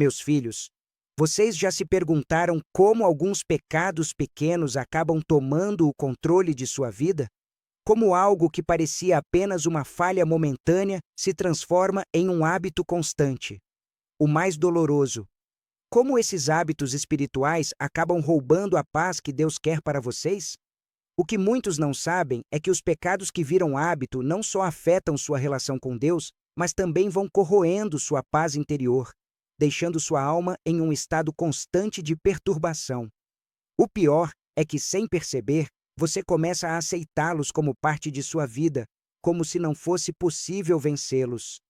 Meus filhos, vocês já se perguntaram como alguns pecados pequenos acabam tomando o controle de sua vida? Como algo que parecia apenas uma falha momentânea se transforma em um hábito constante. O mais doloroso: como esses hábitos espirituais acabam roubando a paz que Deus quer para vocês? O que muitos não sabem é que os pecados que viram hábito não só afetam sua relação com Deus, mas também vão corroendo sua paz interior, deixando sua alma em um estado constante de perturbação. O pior é que, sem perceber, você começa a aceitá-los como parte de sua vida, como se não fosse possível vencê-los.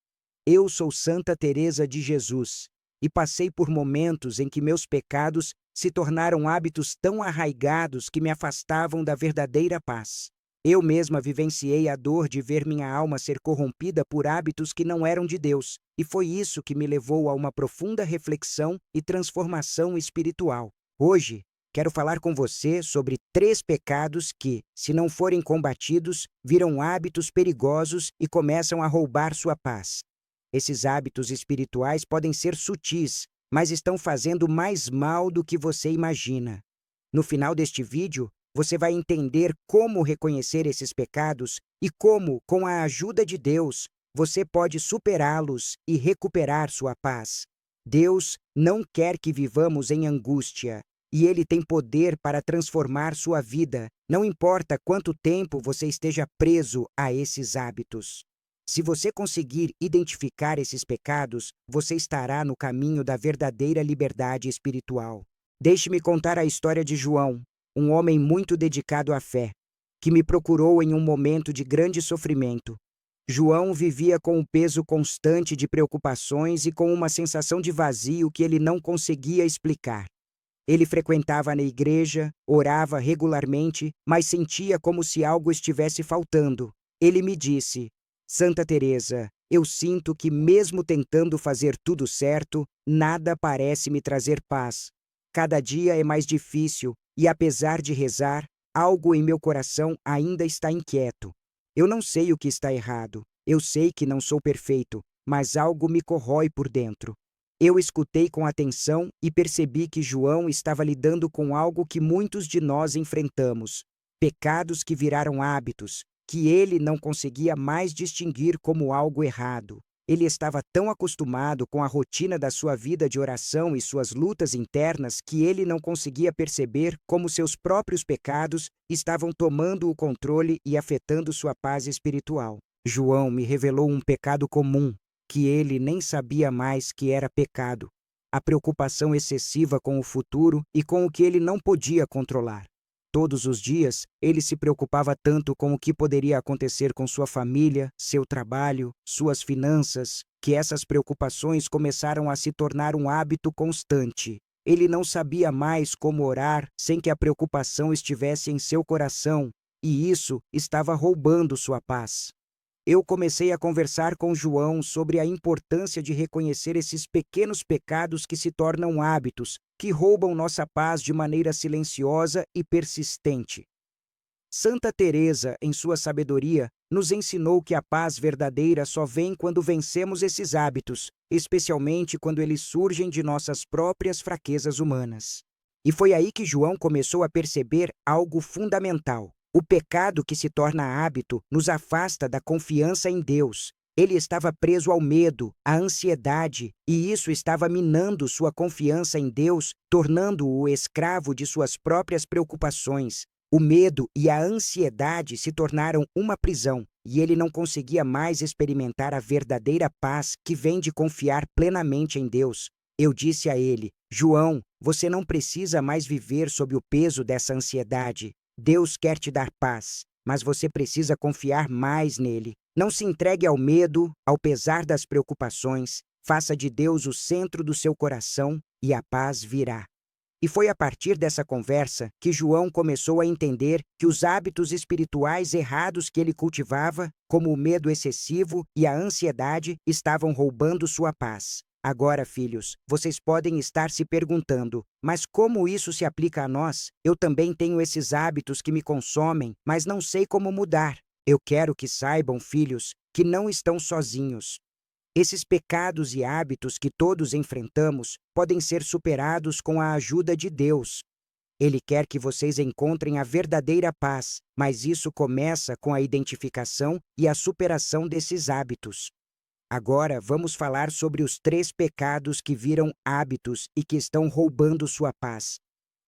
Eu sou Santa Teresa de Jesus e passei por momentos em que meus pecados se tornaram hábitos tão arraigados que me afastavam da verdadeira paz. Eu mesma vivenciei a dor de ver minha alma ser corrompida por hábitos que não eram de Deus, e foi isso que me levou a uma profunda reflexão e transformação espiritual. Hoje, quero falar com você sobre 3 pecados que, se não forem combatidos, viram hábitos perigosos e começam a roubar sua paz. Esses hábitos espirituais podem ser sutis, mas estão fazendo mais mal do que você imagina. No final deste vídeo, você vai entender como reconhecer esses pecados e como, com a ajuda de Deus, você pode superá-los e recuperar sua paz. Deus não quer que vivamos em angústia, e Ele tem poder para transformar sua vida, não importa quanto tempo você esteja preso a esses hábitos. Se você conseguir identificar esses pecados, você estará no caminho da verdadeira liberdade espiritual. Deixe-me contar a história de João, um homem muito dedicado à fé, que me procurou em um momento de grande sofrimento. João vivia com o peso constante de preocupações e com uma sensação de vazio que ele não conseguia explicar. Ele frequentava a igreja, orava regularmente, mas sentia como se algo estivesse faltando. Ele me disse: Santa Teresa, eu sinto que mesmo tentando fazer tudo certo, nada parece me trazer paz. Cada dia é mais difícil e, apesar de rezar, algo em meu coração ainda está inquieto. Eu não sei o que está errado. Eu sei que não sou perfeito, mas algo me corrói por dentro. Eu escutei com atenção e percebi que João estava lidando com algo que muitos de nós enfrentamos: pecados que viraram hábitos, que ele não conseguia mais distinguir como algo errado. Ele estava tão acostumado com a rotina da sua vida de oração e suas lutas internas que ele não conseguia perceber como seus próprios pecados estavam tomando o controle e afetando sua paz espiritual. João me revelou um pecado comum, que ele nem sabia mais que era pecado: a preocupação excessiva com o futuro e com o que ele não podia controlar. Todos os dias, ele se preocupava tanto com o que poderia acontecer com sua família, seu trabalho, suas finanças, que essas preocupações começaram a se tornar um hábito constante. Ele não sabia mais como orar sem que a preocupação estivesse em seu coração, e isso estava roubando sua paz. Eu comecei a conversar com João sobre a importância de reconhecer esses pequenos pecados que se tornam hábitos, que roubam nossa paz de maneira silenciosa e persistente. Santa Teresa, em sua sabedoria, nos ensinou que a paz verdadeira só vem quando vencemos esses hábitos, especialmente quando eles surgem de nossas próprias fraquezas humanas. E foi aí que João começou a perceber algo fundamental. O pecado que se torna hábito nos afasta da confiança em Deus. Ele estava preso ao medo, à ansiedade, e isso estava minando sua confiança em Deus, tornando-o escravo de suas próprias preocupações. O medo e a ansiedade se tornaram uma prisão, e ele não conseguia mais experimentar a verdadeira paz que vem de confiar plenamente em Deus. Eu disse a ele: João, você não precisa mais viver sob o peso dessa ansiedade. Deus quer te dar paz, mas você precisa confiar mais nele. Não se entregue ao medo, ao pesar das preocupações. Faça de Deus o centro do seu coração e a paz virá. E foi a partir dessa conversa que João começou a entender que os hábitos espirituais errados que ele cultivava, como o medo excessivo e a ansiedade, estavam roubando sua paz. Agora, filhos, vocês podem estar se perguntando: mas como isso se aplica a nós? Eu também tenho esses hábitos que me consomem, mas não sei como mudar. Eu quero que saibam, filhos, que não estão sozinhos. Esses pecados e hábitos que todos enfrentamos podem ser superados com a ajuda de Deus. Ele quer que vocês encontrem a verdadeira paz, mas isso começa com a identificação e a superação desses hábitos. Agora vamos falar sobre os 3 pecados que viram hábitos e que estão roubando sua paz.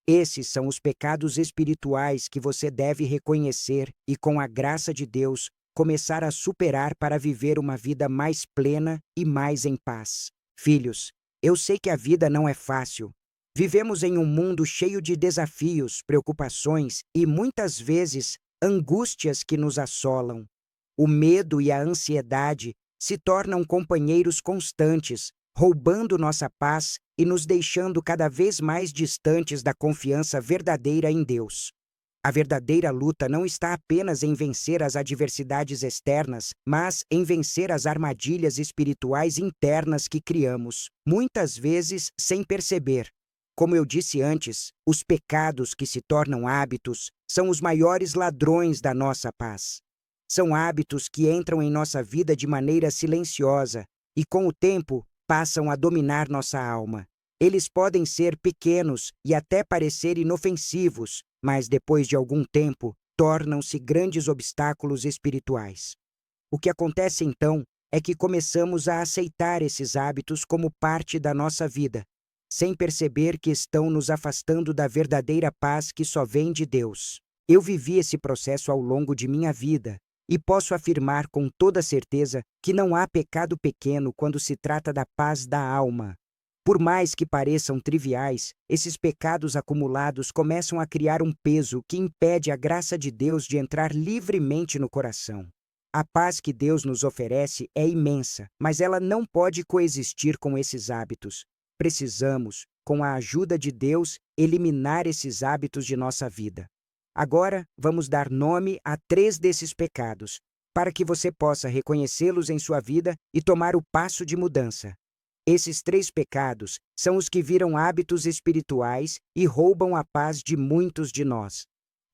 Esses são os pecados espirituais que você deve reconhecer e, com a graça de Deus, começar a superar para viver uma vida mais plena e mais em paz. Filhos, eu sei que a vida não é fácil. Vivemos em um mundo cheio de desafios, preocupações e, muitas vezes, angústias que nos assolam. O medo e a ansiedade se tornam companheiros constantes, roubando nossa paz e nos deixando cada vez mais distantes da confiança verdadeira em Deus. A verdadeira luta não está apenas em vencer as adversidades externas, mas em vencer as armadilhas espirituais internas que criamos, muitas vezes sem perceber. Como eu disse antes, os pecados que se tornam hábitos são os maiores ladrões da nossa paz. São hábitos que entram em nossa vida de maneira silenciosa e, com o tempo, passam a dominar nossa alma. Eles podem ser pequenos e até parecer inofensivos, mas depois de algum tempo, tornam-se grandes obstáculos espirituais. O que acontece então é que começamos a aceitar esses hábitos como parte da nossa vida, sem perceber que estão nos afastando da verdadeira paz que só vem de Deus. Eu vivi esse processo ao longo de minha vida e posso afirmar com toda certeza que não há pecado pequeno quando se trata da paz da alma. Por mais que pareçam triviais, esses pecados acumulados começam a criar um peso que impede a graça de Deus de entrar livremente no coração. A paz que Deus nos oferece é imensa, mas ela não pode coexistir com esses hábitos. Precisamos, com a ajuda de Deus, eliminar esses hábitos de nossa vida. Agora, vamos dar nome a 3 desses pecados, para que você possa reconhecê-los em sua vida e tomar o passo de mudança. Esses 3 pecados são os que viram hábitos espirituais e roubam a paz de muitos de nós.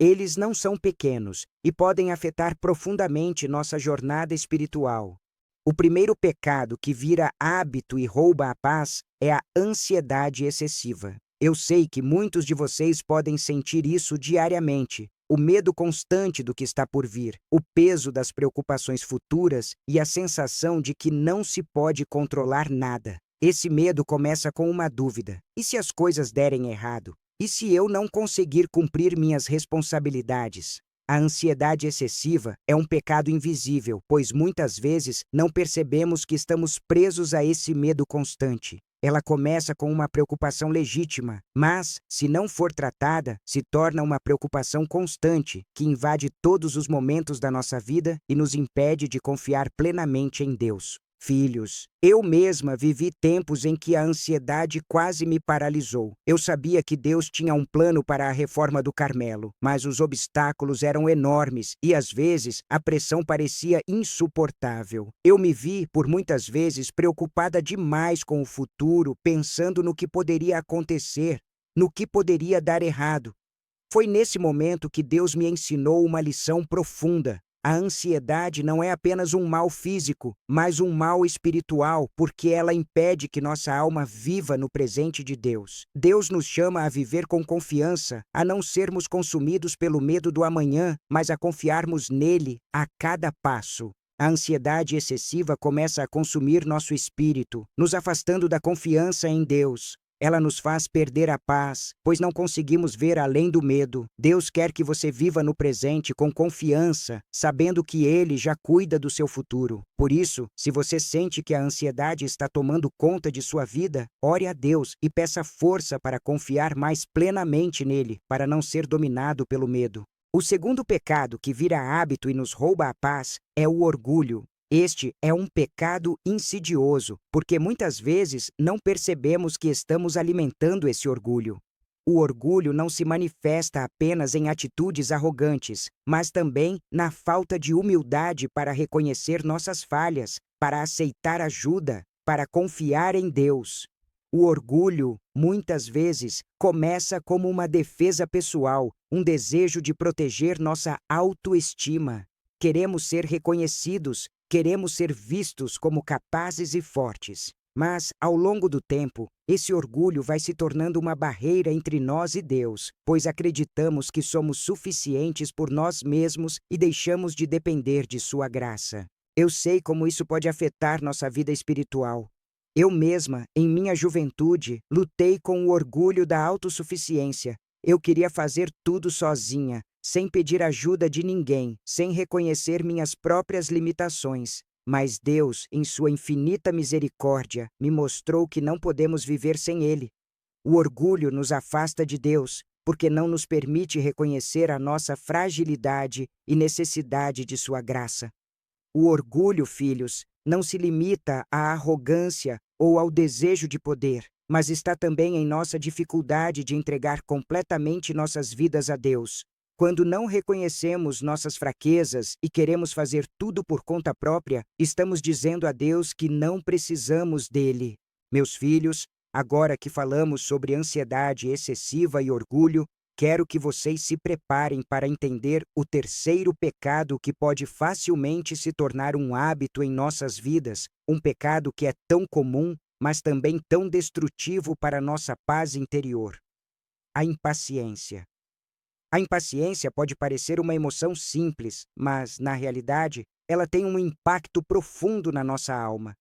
Eles não são pequenos e podem afetar profundamente nossa jornada espiritual. O primeiro pecado que vira hábito e rouba a paz é a ansiedade excessiva. Eu sei que muitos de vocês podem sentir isso diariamente. O medo constante do que está por vir, o peso das preocupações futuras e a sensação de que não se pode controlar nada. Esse medo começa com uma dúvida: e se as coisas derem errado? E se eu não conseguir cumprir minhas responsabilidades? A ansiedade excessiva é um pecado invisível, pois muitas vezes não percebemos que estamos presos a esse medo constante. Ela começa com uma preocupação legítima, mas, se não for tratada, se torna uma preocupação constante que invade todos os momentos da nossa vida e nos impede de confiar plenamente em Deus. Filhos, eu mesma vivi tempos em que a ansiedade quase me paralisou. Eu sabia que Deus tinha um plano para a reforma do Carmelo, mas os obstáculos eram enormes e, às vezes, a pressão parecia insuportável. Eu me vi, por muitas vezes, preocupada demais com o futuro, pensando no que poderia acontecer, no que poderia dar errado. Foi nesse momento que Deus me ensinou uma lição profunda. A ansiedade não é apenas um mal físico, mas um mal espiritual, porque ela impede que nossa alma viva no presente de Deus. Deus nos chama a viver com confiança, a não sermos consumidos pelo medo do amanhã, mas a confiarmos nele a cada passo. A ansiedade excessiva começa a consumir nosso espírito, nos afastando da confiança em Deus. Ela nos faz perder a paz, pois não conseguimos ver além do medo. Deus quer que você viva no presente com confiança, sabendo que Ele já cuida do seu futuro. Por isso, se você sente que a ansiedade está tomando conta de sua vida, ore a Deus e peça força para confiar mais plenamente nele, para não ser dominado pelo medo. O segundo pecado que vira hábito e nos rouba a paz é o orgulho. Este é um pecado insidioso, porque muitas vezes não percebemos que estamos alimentando esse orgulho. O orgulho não se manifesta apenas em atitudes arrogantes, mas também na falta de humildade para reconhecer nossas falhas, para aceitar ajuda, para confiar em Deus. O orgulho, muitas vezes, começa como uma defesa pessoal, um desejo de proteger nossa autoestima. Queremos ser reconhecidos, Queremos ser vistos como capazes e fortes. Mas, ao longo do tempo, esse orgulho vai se tornando uma barreira entre nós e Deus, pois acreditamos que somos suficientes por nós mesmos e deixamos de depender de sua graça. Eu sei como isso pode afetar nossa vida espiritual. Eu mesma, em minha juventude, lutei com o orgulho da autossuficiência. Eu queria fazer tudo sozinha, sem pedir ajuda de ninguém, sem reconhecer minhas próprias limitações. Mas Deus, em sua infinita misericórdia, me mostrou que não podemos viver sem Ele. O orgulho nos afasta de Deus, porque não nos permite reconhecer a nossa fragilidade e necessidade de sua graça. O orgulho, filhos, não se limita à arrogância ou ao desejo de poder, mas está também em nossa dificuldade de entregar completamente nossas vidas a Deus. Quando não reconhecemos nossas fraquezas e queremos fazer tudo por conta própria, estamos dizendo a Deus que não precisamos dele. Meus filhos, agora que falamos sobre ansiedade excessiva e orgulho, quero que vocês se preparem para entender o terceiro pecado que pode facilmente se tornar um hábito em nossas vidas, um pecado que é tão comum, mas também tão destrutivo para nossa paz interior: a impaciência. A impaciência pode parecer uma emoção simples, mas, na realidade, ela tem um impacto profundo na nossa alma.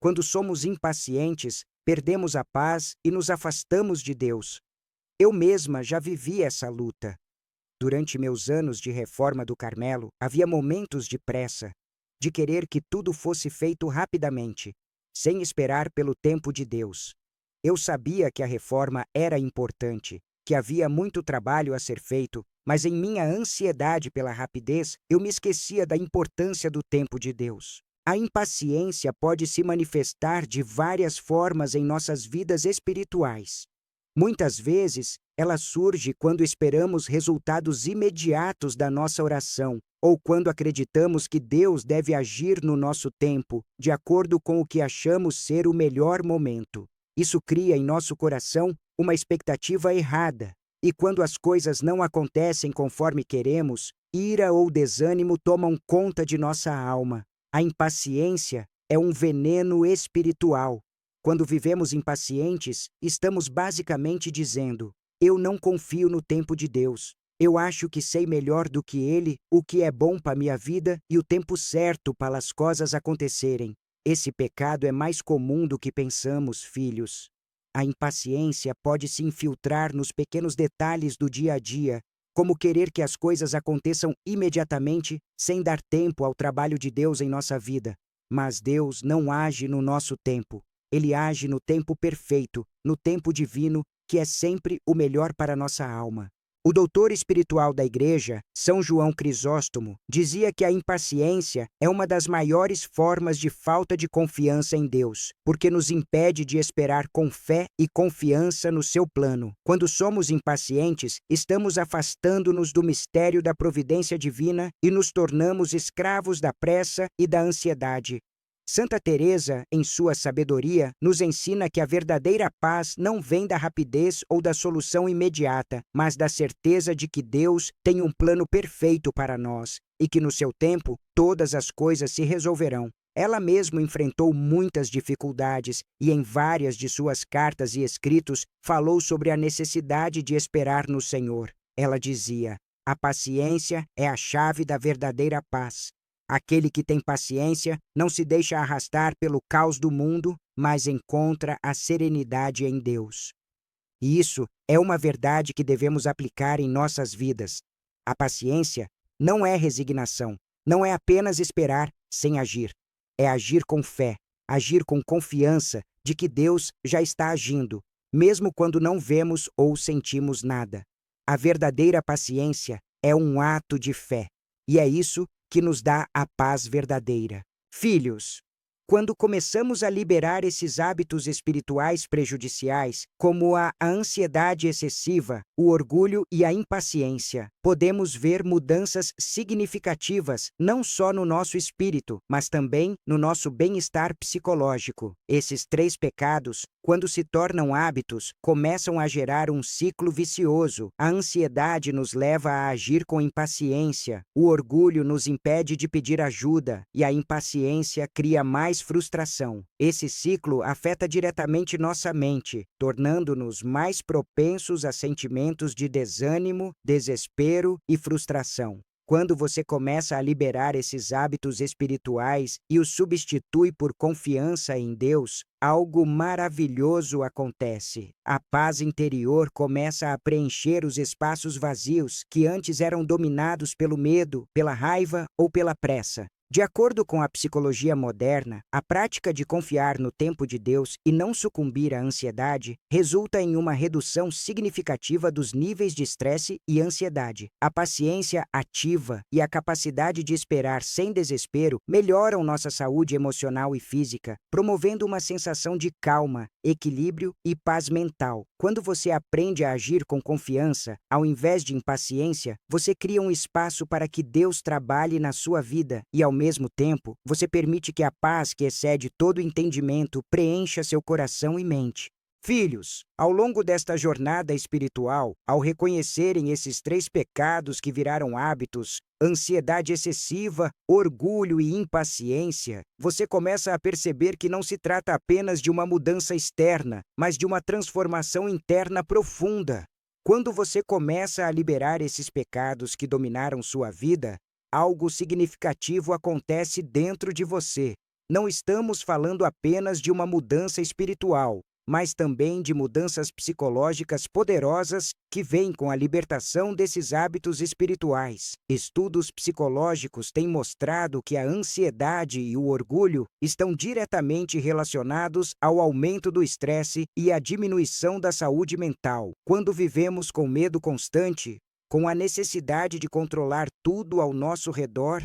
Quando somos impacientes, perdemos a paz e nos afastamos de Deus. Eu mesma já vivi essa luta. Durante meus anos de reforma do Carmelo, havia momentos de pressa, de querer que tudo fosse feito rapidamente, sem esperar pelo tempo de Deus. Eu sabia que a reforma era importante, que havia muito trabalho a ser feito, mas em minha ansiedade pela rapidez, eu me esquecia da importância do tempo de Deus. A impaciência pode se manifestar de várias formas em nossas vidas espirituais. Muitas vezes, ela surge quando esperamos resultados imediatos da nossa oração, ou quando acreditamos que Deus deve agir no nosso tempo, de acordo com o que achamos ser o melhor momento. Isso cria em nosso coração uma expectativa errada, e quando as coisas não acontecem conforme queremos, ira ou desânimo tomam conta de nossa alma. A impaciência é um veneno espiritual. Quando vivemos impacientes, estamos basicamente dizendo: eu não confio no tempo de Deus. Eu acho que sei melhor do que Ele o que é bom para minha vida e o tempo certo para as coisas acontecerem. Esse pecado é mais comum do que pensamos, filhos. A impaciência pode se infiltrar nos pequenos detalhes do dia a dia, como querer que as coisas aconteçam imediatamente, sem dar tempo ao trabalho de Deus em nossa vida. Mas Deus não age no nosso tempo. Ele age no tempo perfeito, no tempo divino, que é sempre o melhor para nossa alma. O doutor espiritual da Igreja, São João Crisóstomo, dizia que a impaciência é uma das maiores formas de falta de confiança em Deus, porque nos impede de esperar com fé e confiança no seu plano. Quando somos impacientes, estamos afastando-nos do mistério da providência divina e nos tornamos escravos da pressa e da ansiedade. Santa Teresa, em sua sabedoria, nos ensina que a verdadeira paz não vem da rapidez ou da solução imediata, mas da certeza de que Deus tem um plano perfeito para nós e que no seu tempo todas as coisas se resolverão. Ela mesma enfrentou muitas dificuldades e em várias de suas cartas e escritos falou sobre a necessidade de esperar no Senhor. Ela dizia: a paciência é a chave da verdadeira paz. Aquele que tem paciência não se deixa arrastar pelo caos do mundo, mas encontra a serenidade em Deus. E isso é uma verdade que devemos aplicar em nossas vidas. A paciência não é resignação, não é apenas esperar sem agir. É agir com fé, agir com confiança de que Deus já está agindo, mesmo quando não vemos ou sentimos nada. A verdadeira paciência é um ato de fé, e é isso que nos dá a paz verdadeira. Filhos, quando começamos a liberar esses hábitos espirituais prejudiciais, como a ansiedade excessiva, o orgulho e a impaciência, podemos ver mudanças significativas não só no nosso espírito, mas também no nosso bem-estar psicológico. Esses 3 pecados, quando se tornam hábitos, começam a gerar um ciclo vicioso. A ansiedade nos leva a agir com impaciência, o orgulho nos impede de pedir ajuda e a impaciência cria mais frustração. Esse ciclo afeta diretamente nossa mente, tornando-nos mais propensos a sentimentos de desânimo, desespero e frustração. Quando você começa a liberar esses hábitos espirituais e os substitui por confiança em Deus, algo maravilhoso acontece. A paz interior começa a preencher os espaços vazios que antes eram dominados pelo medo, pela raiva ou pela pressa. De acordo com a psicologia moderna, a prática de confiar no tempo de Deus e não sucumbir à ansiedade resulta em uma redução significativa dos níveis de estresse e ansiedade. A paciência ativa e a capacidade de esperar sem desespero melhoram nossa saúde emocional e física, promovendo uma sensação de calma, equilíbrio e paz mental. Quando você aprende a agir com confiança, ao invés de impaciência, você cria um espaço para que Deus trabalhe na sua vida e, ao mesmo tempo, você permite que a paz que excede todo entendimento preencha seu coração e mente. Filhos, ao longo desta jornada espiritual, ao reconhecerem esses 3 pecados que viraram hábitos, ansiedade excessiva, orgulho e impaciência, você começa a perceber que não se trata apenas de uma mudança externa, mas de uma transformação interna profunda. Quando você começa a liberar esses pecados que dominaram sua vida, algo significativo acontece dentro de você. Não estamos falando apenas de uma mudança espiritual, mas também de mudanças psicológicas poderosas que vêm com a libertação desses hábitos espirituais. Estudos psicológicos têm mostrado que a ansiedade e o orgulho estão diretamente relacionados ao aumento do estresse e à diminuição da saúde mental. Quando vivemos com medo constante, com a necessidade de controlar tudo ao nosso redor,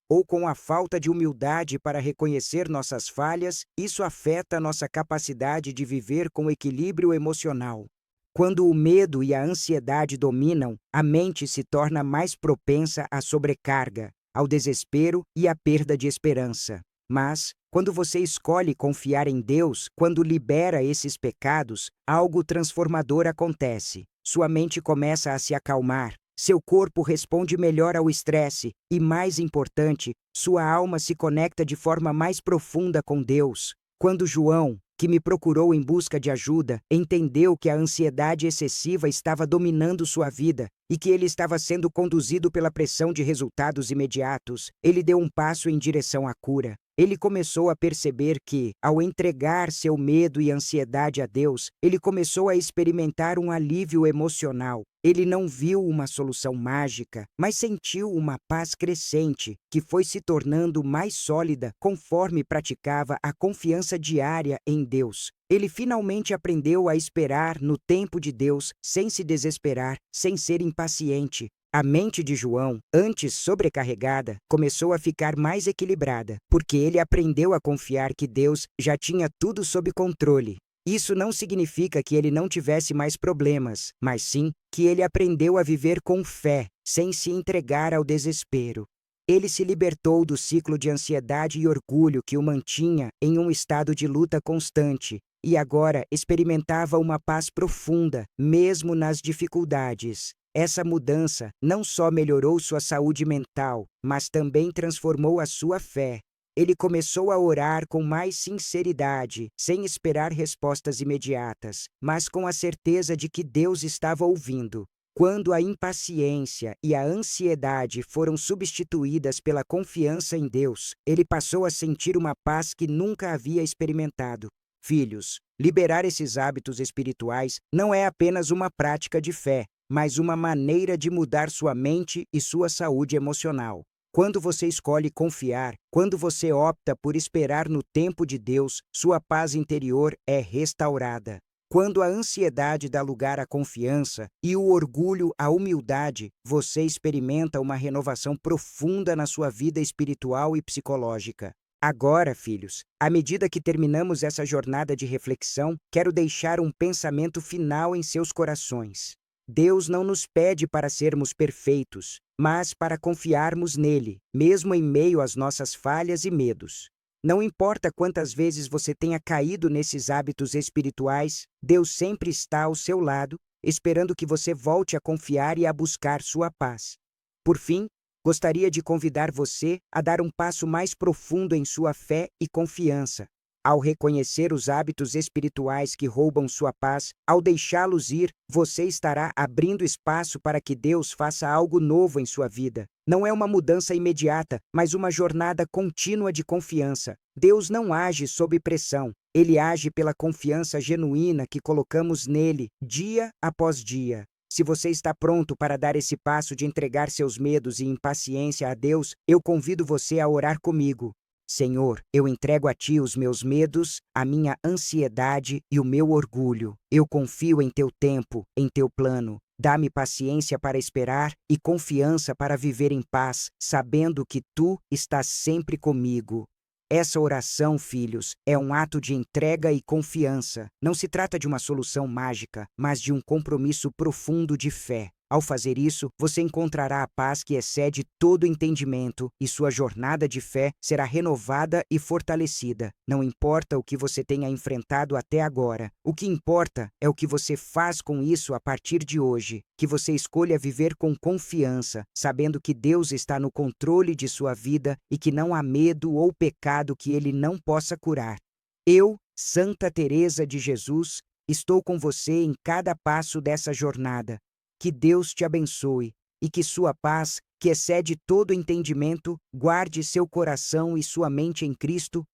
ou com a falta de humildade para reconhecer nossas falhas, isso afeta nossa capacidade de viver com equilíbrio emocional. Quando o medo e a ansiedade dominam, a mente se torna mais propensa à sobrecarga, ao desespero e à perda de esperança. Mas, quando você escolhe confiar em Deus, quando libera esses pecados, algo transformador acontece. Sua mente começa a se acalmar. Seu corpo responde melhor ao estresse e, mais importante, sua alma se conecta de forma mais profunda com Deus. Quando João, que me procurou em busca de ajuda, entendeu que a ansiedade excessiva estava dominando sua vida e que ele estava sendo conduzido pela pressão de resultados imediatos, ele deu um passo em direção à cura. Ele começou a perceber que, ao entregar seu medo e ansiedade a Deus, ele começou a experimentar um alívio emocional. Ele não viu uma solução mágica, mas sentiu uma paz crescente, que foi se tornando mais sólida conforme praticava a confiança diária em Deus. Ele finalmente aprendeu a esperar no tempo de Deus, sem se desesperar, sem ser impaciente. A mente de João, antes sobrecarregada, começou a ficar mais equilibrada, porque ele aprendeu a confiar que Deus já tinha tudo sob controle. Isso não significa que ele não tivesse mais problemas, mas sim que ele aprendeu a viver com fé, sem se entregar ao desespero. Ele se libertou do ciclo de ansiedade e orgulho que o mantinha em um estado de luta constante, e agora experimentava uma paz profunda, mesmo nas dificuldades. Essa mudança não só melhorou sua saúde mental, mas também transformou a sua fé. Ele começou a orar com mais sinceridade, sem esperar respostas imediatas, mas com a certeza de que Deus estava ouvindo. Quando a impaciência e a ansiedade foram substituídas pela confiança em Deus, ele passou a sentir uma paz que nunca havia experimentado. Filhos, liberar esses hábitos espirituais não é apenas uma prática de fé, mas uma maneira de mudar sua mente e sua saúde emocional. Quando você escolhe confiar, quando você opta por esperar no tempo de Deus, sua paz interior é restaurada. Quando a ansiedade dá lugar à confiança e o orgulho à humildade, você experimenta uma renovação profunda na sua vida espiritual e psicológica. Agora, filhos, à medida que terminamos essa jornada de reflexão, quero deixar um pensamento final em seus corações. Deus não nos pede para sermos perfeitos, mas para confiarmos nele, mesmo em meio às nossas falhas e medos. Não importa quantas vezes você tenha caído nesses hábitos espirituais, Deus sempre está ao seu lado, esperando que você volte a confiar e a buscar sua paz. Por fim, gostaria de convidar você a dar um passo mais profundo em sua fé e confiança. Ao reconhecer os hábitos espirituais que roubam sua paz, ao deixá-los ir, você estará abrindo espaço para que Deus faça algo novo em sua vida. Não é uma mudança imediata, mas uma jornada contínua de confiança. Deus não age sob pressão. Ele age pela confiança genuína que colocamos nele, dia após dia. Se você está pronto para dar esse passo de entregar seus medos e impaciência a Deus, eu convido você a orar comigo. Senhor, eu entrego a Ti os meus medos, a minha ansiedade e o meu orgulho. Eu confio em Teu tempo, em Teu plano. Dá-me paciência para esperar e confiança para viver em paz, sabendo que Tu estás sempre comigo. Essa oração, filhos, é um ato de entrega e confiança. Não se trata de uma solução mágica, mas de um compromisso profundo de fé. Ao fazer isso, você encontrará a paz que excede todo entendimento e sua jornada de fé será renovada e fortalecida. Não importa o que você tenha enfrentado até agora, o que importa é o que você faz com isso a partir de hoje. Que você escolha viver com confiança, sabendo que Deus está no controle de sua vida e que não há medo ou pecado que Ele não possa curar. Eu, Santa Teresa de Jesus, estou com você em cada passo dessa jornada. Que Deus te abençoe e que sua paz, que excede todo entendimento, guarde seu coração e sua mente em Cristo